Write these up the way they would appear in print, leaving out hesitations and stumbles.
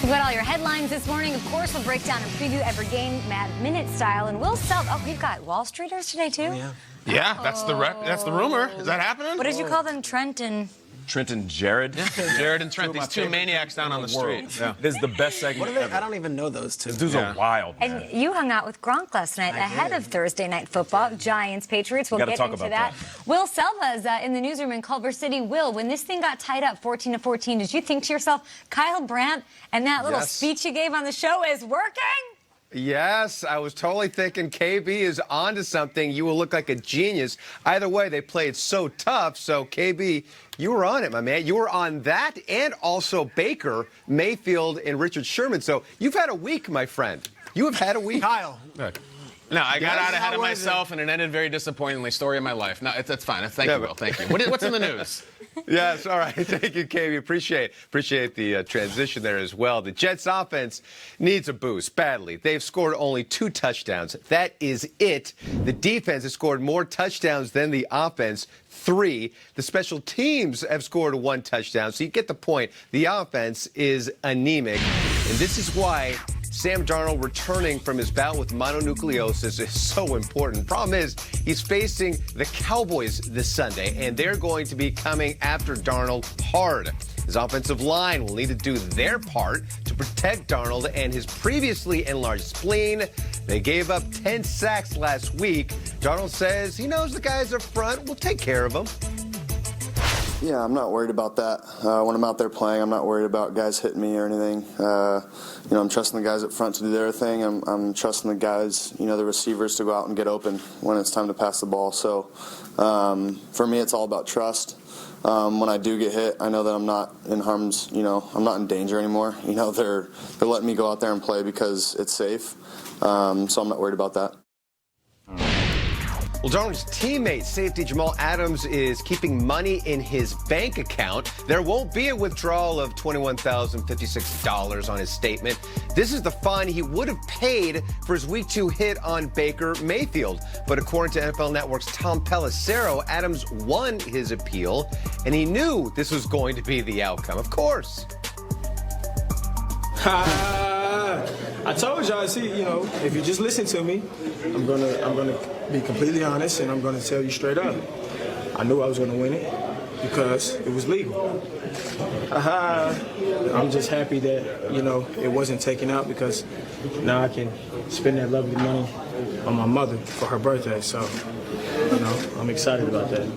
We've got all your headlines this morning. Of course, we'll break down and preview every game, Mad Minute style. And we'll sell. Oh, we've got Wall Streeters today, too? Oh, yeah, that's the rumor. Is that happening? What did you call them? Trent and Jared. Jared and Trent, these two maniacs down on the street. Yeah. This is the best segment What are they? ever. I don't even know those two. These dudes are wild, man. And you hung out with Gronk last night ahead of Thursday Night Football. Giants, Patriots. We'll get into that. Will Selva's in the newsroom in Culver City. Will, when this thing got tied up 14-14, did you think to yourself, Kyle Brandt and that little speech you gave on the show is working? Yes, I was totally thinking KB is onto something. You will look like a genius. Either way, they played so tough. So, KB, you were on it, my man. You were on that and also Baker, Mayfield, and Richard Sherman. So you've had a week, my friend. You have had a week. Kyle. No, I got out ahead of myself, and it ended very disappointingly. Story of my life. No, that's fine. Thank you, Will. Thank you. What's in the news? Yes, all right. Thank you, KB. Appreciate the transition there as well. The Jets offense needs a boost badly. They've scored only 2 touchdowns. That is it. The defense has scored more touchdowns than the offense, 3. The special teams have scored 1 touchdown. So you get the point. The offense is anemic. And this is why Sam Darnold returning from his bout with mononucleosis is so important. Problem is, he's facing the Cowboys this Sunday, and they're going to be coming after Darnold hard. His offensive line will need to do their part to protect Darnold and his previously enlarged spleen. They gave up 10 sacks last week. Darnold says he knows the guys up front will take care of him. Yeah, I'm not worried about that. When I'm out there playing, I'm not worried about guys hitting me or anything. I'm trusting the guys up front to do their thing. I'm trusting the guys, the receivers to go out and get open when it's time to pass the ball. So for me, it's all about trust. When I do get hit, I know that I'm not in harm's, I'm not in danger anymore. They're letting me go out there and play because it's safe. So I'm not worried about that. Well, Darnold's teammate, safety Jamal Adams, is keeping money in his bank account. There won't be a withdrawal of $21,056 on his statement. This is the fine he would have paid for his Week 2 hit on Baker Mayfield. But according to NFL Network's Tom Pelissero, Adams won his appeal, and he knew this was going to be the outcome. Of course. I told y'all, if you just listen to me, I'm gonna be completely honest, and I'm gonna tell you straight up. I knew I was gonna win it because it was legal. I'm just happy that it wasn't taken out because now I can spend that lovely money on my mother for her birthday. So, I'm excited about that.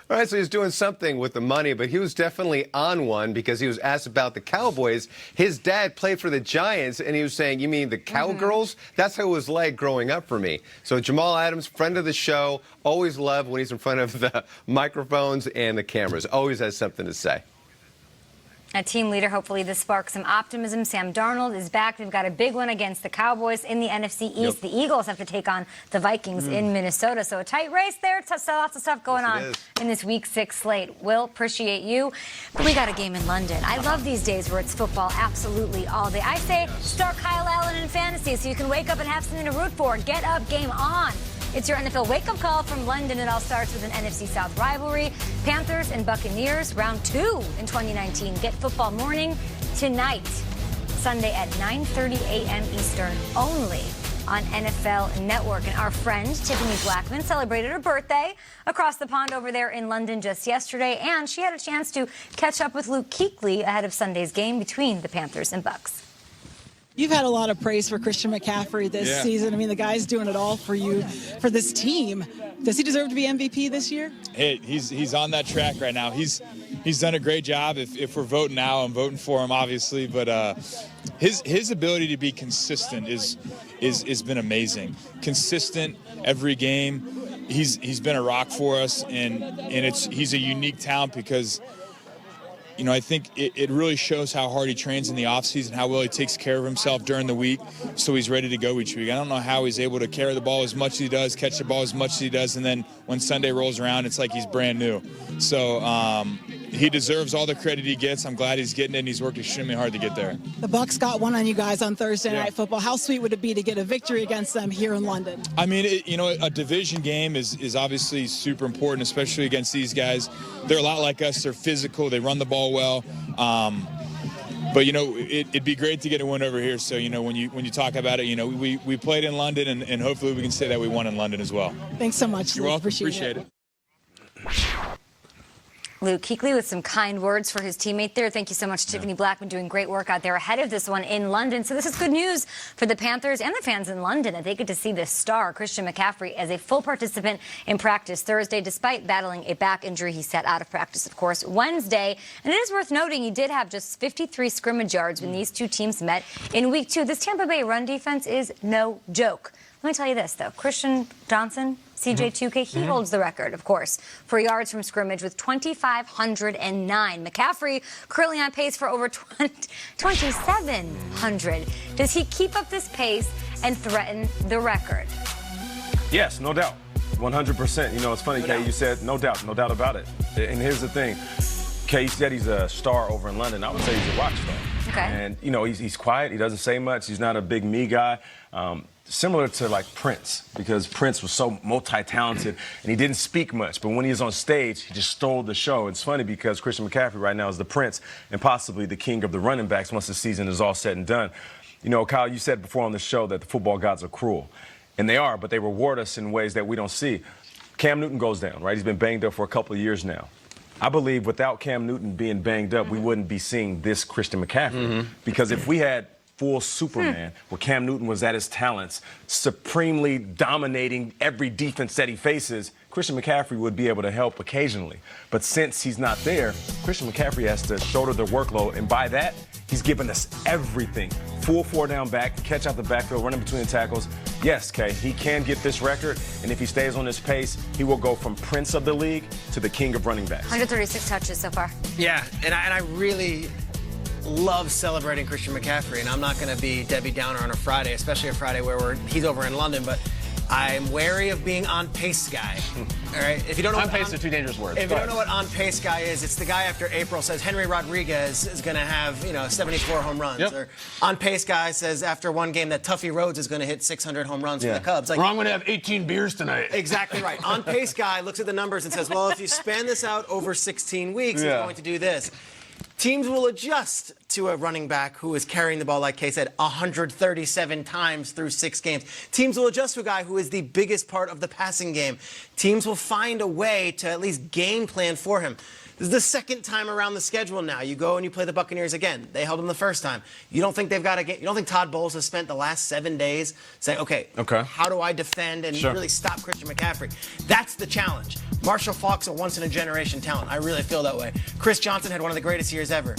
All right, so he's doing something with the money, but he was definitely on one because he was asked about the Cowboys. His dad played for the Giants, and he was saying, you mean the Cowgirls? That's how it was like growing up for me. So Jamal Adams, friend of the show, always loved when he's in front of the microphones and the cameras. Always has something to say. A team leader, hopefully this sparks some optimism. Sam Darnold is back. They've got a big one against the Cowboys in the NFC East. The Eagles have to take on the Vikings in Minnesota. So a tight race there. Lots of stuff going on in this Week 6 slate. Will, appreciate you. But we got a game in London. I love these days where it's football absolutely all day. I say start Kyle Allen in fantasy so you can wake up and have something to root for. Get up, game on. It's your NFL wake-up call from London. It all starts with an NFC South rivalry. Panthers and Buccaneers, round 2 in 2019. Get football morning tonight, Sunday at 9:30 a.m. Eastern, only on NFL Network. And our friend, Tiffany Blackman, celebrated her birthday across the pond over there in London just yesterday. And she had a chance to catch up with Luke Kuechly ahead of Sunday's game between the Panthers and Bucs. You've had a lot of praise for Christian McCaffrey this season. I mean, the guy's doing it all for you, for this team. Does he deserve to be MVP this year? Hey, he's on that track right now. He's done a great job. If we're voting now, I'm voting for him, obviously. But his ability to be consistent is been amazing. Consistent every game. He's been a rock for us, and he's a unique talent because I think it really shows how hard he trains in the offseason, how well he takes care of himself during the week, so he's ready to go each week. I don't know how he's able to carry the ball as much as he does, catch the ball as much as he does, and then when Sunday rolls around, it's like he's brand new. So he deserves all the credit he gets. I'm glad he's getting it, and he's worked extremely hard to get there. The Bucs got one on you guys on Thursday Night Football. How sweet would it be to get a victory against them here in London? I mean, a division game is obviously super important, especially against these guys. They're a lot like us. They're physical. They run the ball well. But, it'd be great to get a win over here. So, when you talk about it, we played in London, and hopefully we can say that we won in London as well. Thanks so much, You're Luke. welcome. Appreciate it. Luke Kuechly with some kind words for his teammate there. Thank you so much, Tiffany Blackman, doing great work out there ahead of this one in London. So this is good news for the Panthers and the fans in London that they get to see this star, Christian McCaffrey, as a full participant in practice Thursday, despite battling a back injury. He sat out of practice, of course, Wednesday. And it is worth noting he did have just 53 scrimmage yards when these two teams met in Week 2. This Tampa Bay run defense is no joke. Let me tell you this, though. Christian Johnson, CJ2K, he holds the record, of course, for yards from scrimmage with 2,509. McCaffrey currently on pace for over 2,700. Does he keep up this pace and threaten the record? Yes, no doubt. 100%. It's funny, Kay, you said no doubt about it. And here's the thing. Kay, you said he's a star over in London. I would say he's a rock star. Okay. And, he's quiet. He doesn't say much. He's not a big me guy. Similar to like Prince, because Prince was so multi-talented and he didn't speak much. But when he was on stage, he just stole the show. It's funny because Christian McCaffrey right now is the Prince and possibly the king of the running backs once the season is all said and done. Kyle, you said before on the show that the football gods are cruel. And they are, but they reward us in ways that we don't see. Cam Newton goes down, right? He's been banged up for a couple of years now. I believe without Cam Newton being banged up, we wouldn't be seeing this Christian McCaffrey. Because if we had full Superman, where Cam Newton was at his talents, supremely dominating every defense that he faces, Christian McCaffrey would be able to help occasionally. But since he's not there, Christian McCaffrey has to shoulder the workload, and by that, he's given us everything. Full four-down back, catch out the backfield, running between the tackles. Yes, Kay, he can get this record, and if he stays on this pace, he will go from Prince of the league to the king of running backs. 136 touches so far. Yeah, and I really love celebrating Christian McCaffrey, and I'm not going to be Debbie Downer on a Friday, especially a Friday where he's over in London, but I'm wary of being on pace guy. All right, if you don't know on pace are two dangerous words. If you don't know what on pace guy is, it's the guy after April says Henry Rodriguez is going to have 74 home runs, or on pace guy says after one game that Tuffy Rhodes is going to hit 600 home runs for the Cubs. Like, I'm going to have 18 beers tonight. Exactly right. On pace guy looks at the numbers and says, well, if you span this out over 16 weeks, he's going to do this. Teams will adjust to a running back who is carrying the ball, like Kay said, 137 times through 6 games. Teams will adjust to a guy who is the biggest part of the passing game. Teams will find a way to at least game plan for him. This is the second time around the schedule now. You go and you play the Buccaneers again. They held them the first time. You don't think they've got a game? You don't think Todd Bowles has spent the last 7 days saying, okay, how do I defend and really stop Christian McCaffrey? That's the challenge. Marshall Faulk's a once-in-a-generation talent. I really feel that way. Chris Johnson had one of the greatest years ever.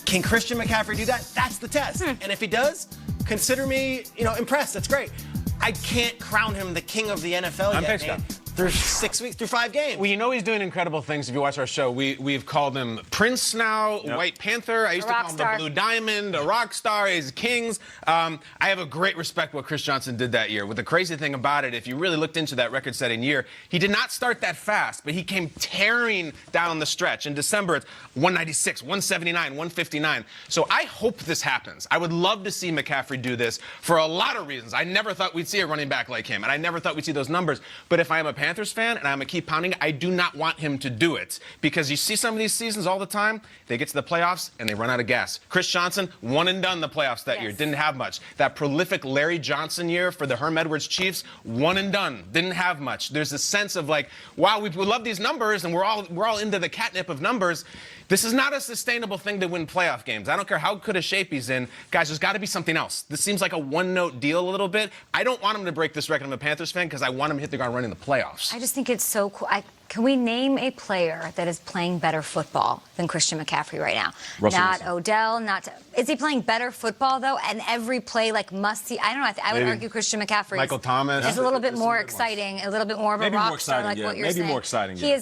Can Christian McCaffrey do that? That's the test. And if he does, consider me, impressed. That's great. I can't crown him the king of the NFL yet, man. Through 6 weeks, through 5 games. Well, he's doing incredible things. If you watch our show, we've called him Prince now, White Panther. I used to call him the Blue Diamond, a rock star. He's kings. I have a great respect for what Chris Johnson did that year. With the crazy thing about it, if you really looked into that record-setting year, he did not start that fast, but he came tearing down the stretch. In December, it's 196, 179, 159. So I hope this happens. I would love to see McCaffrey do this for a lot of reasons. I never thought we'd see a running back like him, and I never thought we'd see those numbers. But if I am a Panthers fan and I'm going to keep pounding, I do not want him to do it. Because you see some of these seasons all the time, they get to the playoffs and they run out of gas. Chris Johnson, one and done the playoffs that year, didn't have much. That prolific Larry Johnson year for the Herm Edwards Chiefs, one and done, didn't have much. There's a sense of like, wow, we love these numbers and we're all into the catnip of numbers. This is not a sustainable thing to win playoff games. I don't care how good a shape he's in. Guys, there's got to be something else. This seems like a one-note deal a little bit. I don't want him to break this record. I'm a Panthers fan because I want him to hit the ground running in the playoffs. I just think it's so cool. Can we name a player that is playing better football than Christian McCaffrey right now? Not Odell, is he playing better football, though? And every play, must see? I don't know. I would argue Christian McCaffrey Michael Thomas is a little bit more exciting, a little bit more of a rock star, like what you're saying. Maybe more exciting, He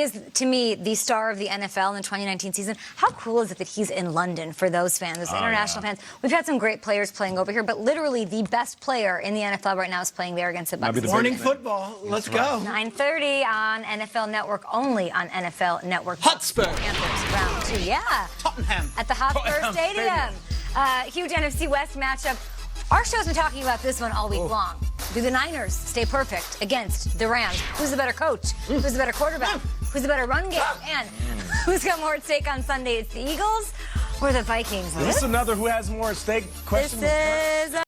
is, to me, the star of the NFL in the 2019 season. How cool is it that he's in London for those fans, those international fans? We've had some great players playing over here, but literally the best player in the NFL right now is playing there against the Bucs. Morning football. Let's go. 9:30 on NFL Network, only on NFL Network. Hotspur. Panthers round 2, Tottenham. at the Hotspur Stadium. Huge NFC West matchup. Our show's been talking about this one all week long. Do the Niners stay perfect against the Rams? Who's the better coach? Who's the better quarterback? Who's the better run game? And who's got more at stake on Sunday? It's the Eagles Or the Vikings. Is this another who has more at stake question? This is